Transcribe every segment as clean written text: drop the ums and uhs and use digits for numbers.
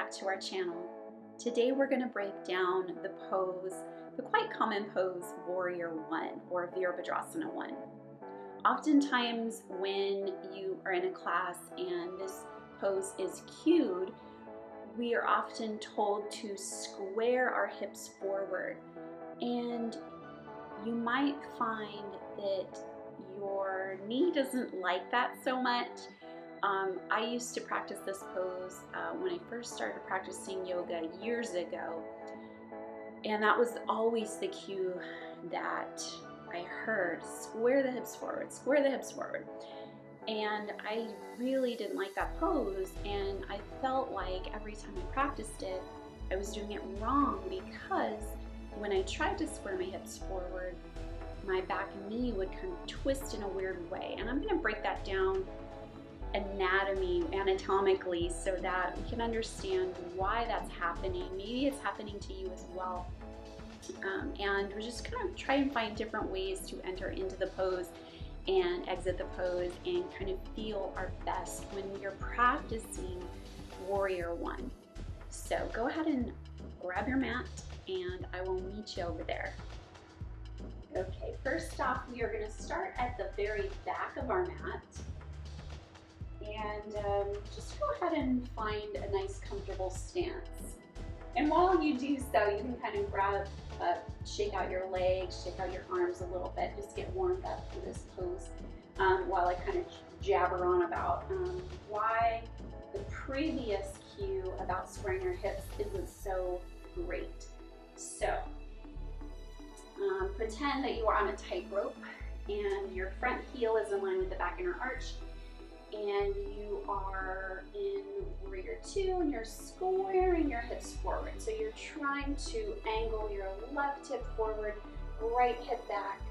back to our channel. Today we're going to break down the pose, the quite common pose, Warrior I or Virabhadrasana I. Oftentimes when you are in a class and this pose is cued, we are often told to square our hips forward, and you might find that your knee doesn't like that so much. I used to practice this pose when I first started practicing yoga years ago, and that was always the cue that I heard: square the hips forward, square the hips forward. And I really didn't like that pose, and I felt like every time I practiced it, I was doing it wrong, because when I tried to square my hips forward, my back knee would kind of twist in a weird way. And I'm going to break that down anatomically so that we can understand why that's happening. Maybe it's happening to you as well. And we're just going to try and find different ways to enter into the pose and exit the pose and kind of feel our best when we are practicing Warrior I. So go ahead and grab your mat and I will meet you over there. Okay, first off, we are going to start at the very back of our mat. And just go ahead and find a nice comfortable stance. And while you do so, you can kind of shake out your legs, shake out your arms a little bit, just get warmed up for this pose while I kind of jabber on about why the previous cue about squaring your hips isn't so great. So pretend that you are on a tightrope and your front heel is in line with the back inner arch, and you are in Warrior II and you're squaring your hips forward. So you're trying to angle your left hip forward, right hip back,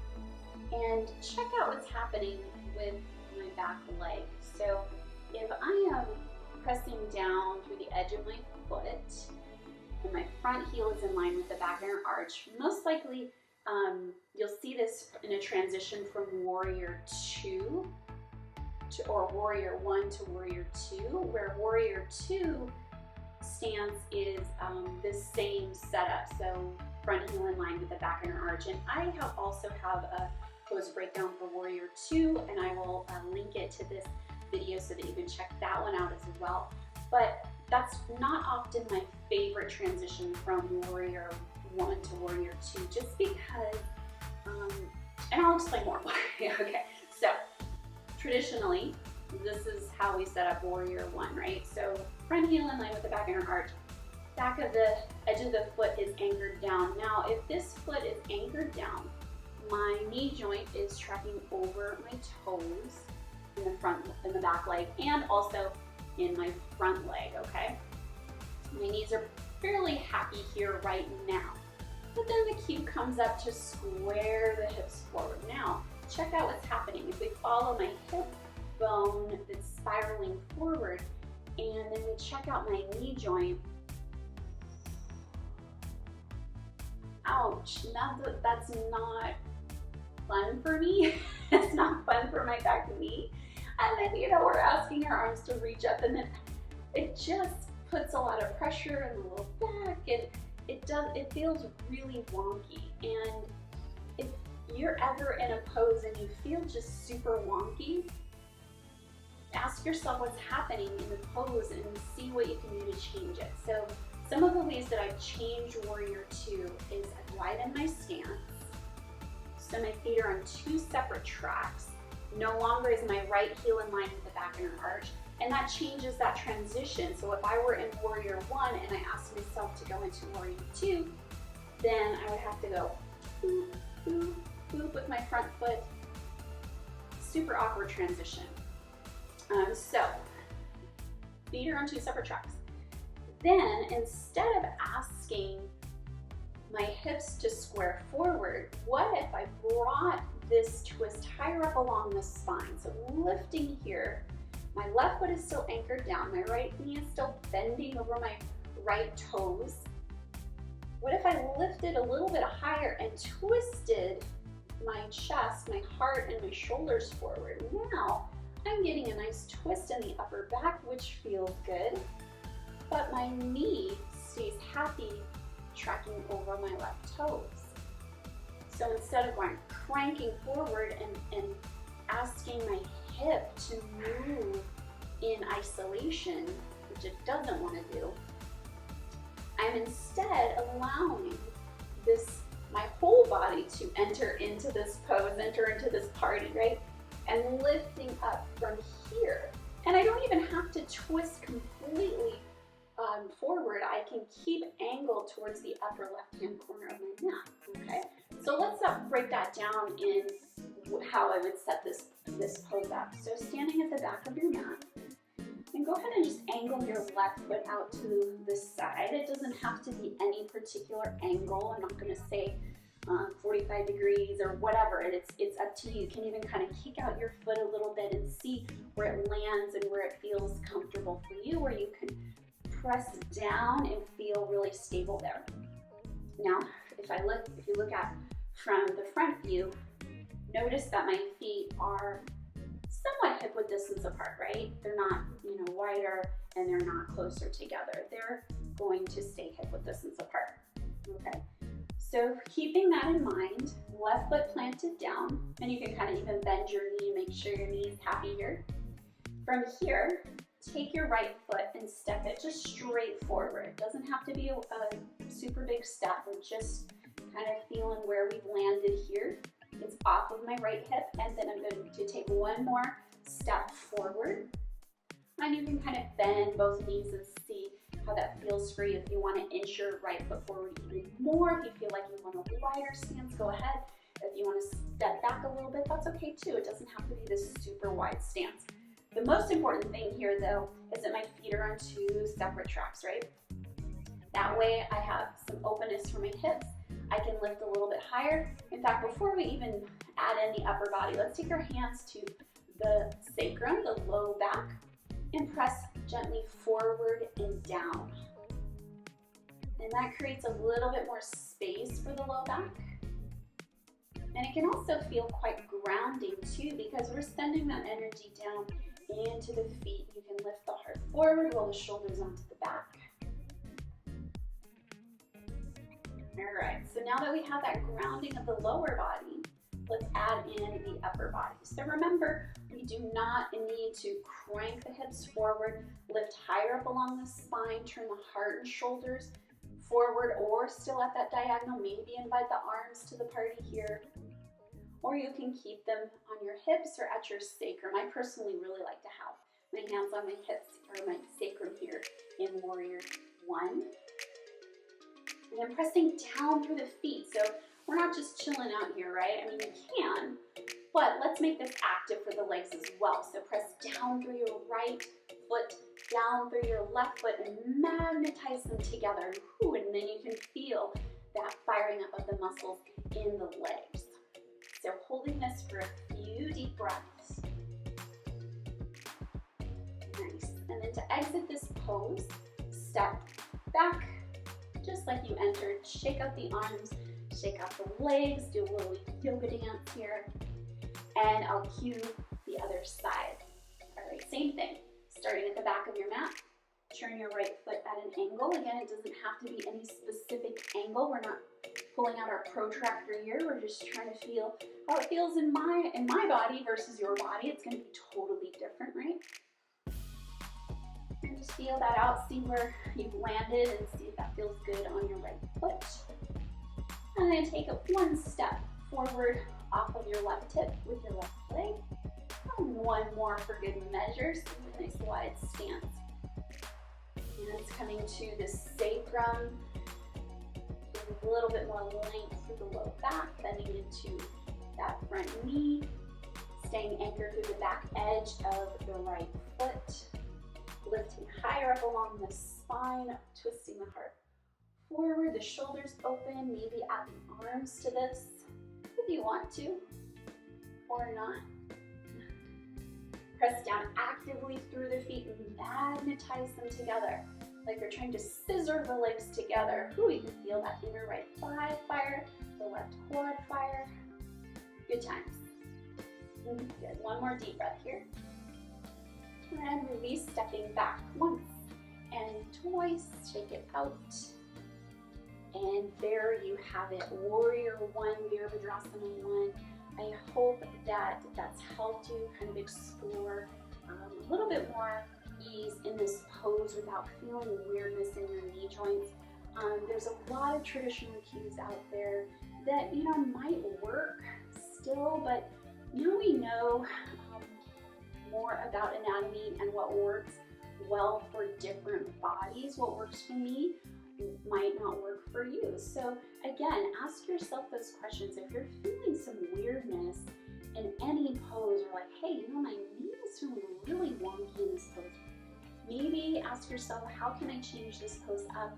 and check out what's happening with my back leg. So if I am pressing down through the edge of my foot and my front heel is in line with the back inner arch, most likely you'll see this in a transition from Warrior II or Warrior I to Warrior II, where Warrior II stance is the same setup, so front heel in line with the back inner arch. And I also have a pose breakdown for Warrior II, and I will link it to this video so that you can check that one out as well. But that's not often my favorite transition from Warrior I to Warrior II, just because, and I'll explain more. Okay, so traditionally, this is how we set up Warrior I, right? So front heel in line with the back inner arch, back of the edge of the foot is anchored down. Now, if this foot is anchored down, my knee joint is tracking over my toes in the back leg, and also in my front leg, okay? My knees are fairly happy here right now. But then the cue comes up to square the hips forward. Now, check out what's happening. If we follow my hip bone that's spiraling forward, and then we check out my knee joint, ouch, that's not fun for me. It's not fun for my back knee. And then, we're asking our arms to reach up, and then it just puts a lot of pressure in the low back, and it feels really wonky. And if you're ever in a pose and you feel just super wonky, ask yourself what's happening in the pose and see what you can do to change it. So some of the ways that I've changed Warrior II is I widen my stance. So my feet are on two separate tracks. No longer is my right heel in line with the back inner arch, and that changes that transition. So if I were in Warrior I and I asked myself to go into Warrior II, then I would have to go boop, boop, boop with my front foot. Super awkward transition. So feet are on two separate tracks. Then instead of asking my hips to square forward, what if I brought this twist higher up along the spine? So lifting here, my left foot is still anchored down, my right knee is still bending over my right toes. What if I lifted a little bit higher and twisted my chest, my heart, and my shoulders forward? Now I'm getting a nice twist in the upper back, which feels good. but my knee stays happy tracking over my left toes. So instead of going cranking forward and asking my hip to move in isolation, which it doesn't want to do, I'm instead allowing my whole body to enter into this pose, enter into this party, right? And lifting up from here. And I don't even have to twist completely forward. I can keep angled towards the upper left-hand corner of my mat, okay? So let's break that down in how I would set this pose up. So standing at the back of your mat, and go ahead and just angle your left foot out to the side. It doesn't have to be any particular angle. I'm not going to say 45 degrees or whatever. It's up to you. You can even kind of kick out your foot a little bit and see where it lands and where it feels comfortable for you, where you can press down and feel really stable there. Now, if you look at from the front view, notice that my feet are somewhat hip width distance apart, right? They're not, wider, and they're not closer together. They're going to stay hip width distance apart, okay? So keeping that in mind, left foot planted down, and you can kind of even bend your knee, make sure your knee is happy here. From here, take your right foot and step it just straight forward. It doesn't have to be a super big step. We're just kind of feeling where we've landed here. It's off of my right hip, and then I'm going to take one more step forward. And you can kind of bend both knees and see how that feels for you. If you want to inch your right foot forward even more, if you feel like you want a wider stance, go ahead. If you want to step back a little bit, that's okay too. It doesn't have to be this super wide stance. The most important thing here though is that my feet are on two separate tracks, right? That way I have some openness for my hips. I can lift a little bit higher. In fact, before we even add in the upper body, let's take our hands to the sacrum, the low back, and press gently forward and down. And that creates a little bit more space for the low back. And it can also feel quite grounding too, because we're sending that energy down into the feet. You can lift the heart forward, roll the shoulders onto the back. All right, so now that we have that grounding of the lower body, let's add in the upper body. So remember, we do not need to crank the hips forward, lift higher up along the spine, turn the heart and shoulders forward or still at that diagonal. Maybe invite the arms to the party here. Or you can keep them on your hips or at your sacrum. I personally really like to have my hands on my hips or my sacrum here in Warrior One. And I'm pressing down through the feet. So we're not just chilling out here, right? I mean, you can, but let's make this active for the legs as well. So press down through your right foot, down through your left foot, and magnetize them together. Ooh, and then you can feel that firing up of the muscles in the legs. So holding this for a few deep breaths. Nice. And then to exit this pose, step back, just like you entered. Shake out the arms, shake out the legs, do a little yoga dance here. And I'll cue the other side. All right, same thing. Starting at the back of your mat, turn your right foot at an angle. Again, it doesn't have to be any specific angle. We're not pulling out our protractor here. We're just trying to feel how it feels in my body versus your body. It's going to be totally different, right? And just feel that out, see where you've landed and see if that feels good on your right foot. And then take it one step forward off of your left hip with your left leg. And one more for good measure, so a nice wide stance. And it's coming to the sacrum, with a little bit more length through the low back, bending into that front knee, staying anchored through the back edge of the right foot, lifting higher up along the spine, twisting the heart forward, the shoulders open, maybe add the arms to this if you want to, or not. Press down actively through the feet and magnetize them together, like you're trying to scissor the legs together. Ooh, you can feel that inner right thigh fire, the left quad fire. Good times. Good. One more deep breath here. And release, stepping back once and twice. Shake it out. And there you have it, Warrior One, Virabhadrasana I. I hope that that's helped you kind of explore a little bit more ease in this pose without feeling weirdness in your knee joints. There's a lot of traditional cues out there that might work still, but now we know more about anatomy and what works well for different bodies. What works for me might not work for you. So again, ask yourself those questions. If you're feeling some weirdness in any pose, or like, hey, my knee is feeling really wonky in this pose, maybe ask yourself, how can I change this pose up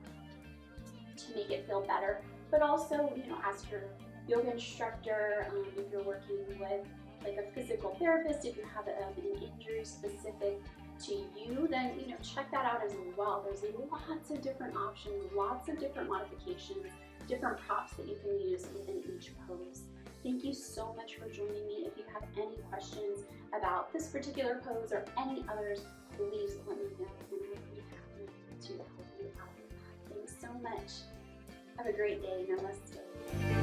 to make it feel better? But also, ask your yoga instructor, if you're working with like a physical therapist, if you have an injury specific to you, then check that out as well. There's lots of different options, lots of different modifications, different props that you can use within each pose. Thank you so much for joining me. If you have any questions about this particular pose or any others, please let me know, and I'll be happy to help you out with that. Thanks so much. Have a great day. Namaste.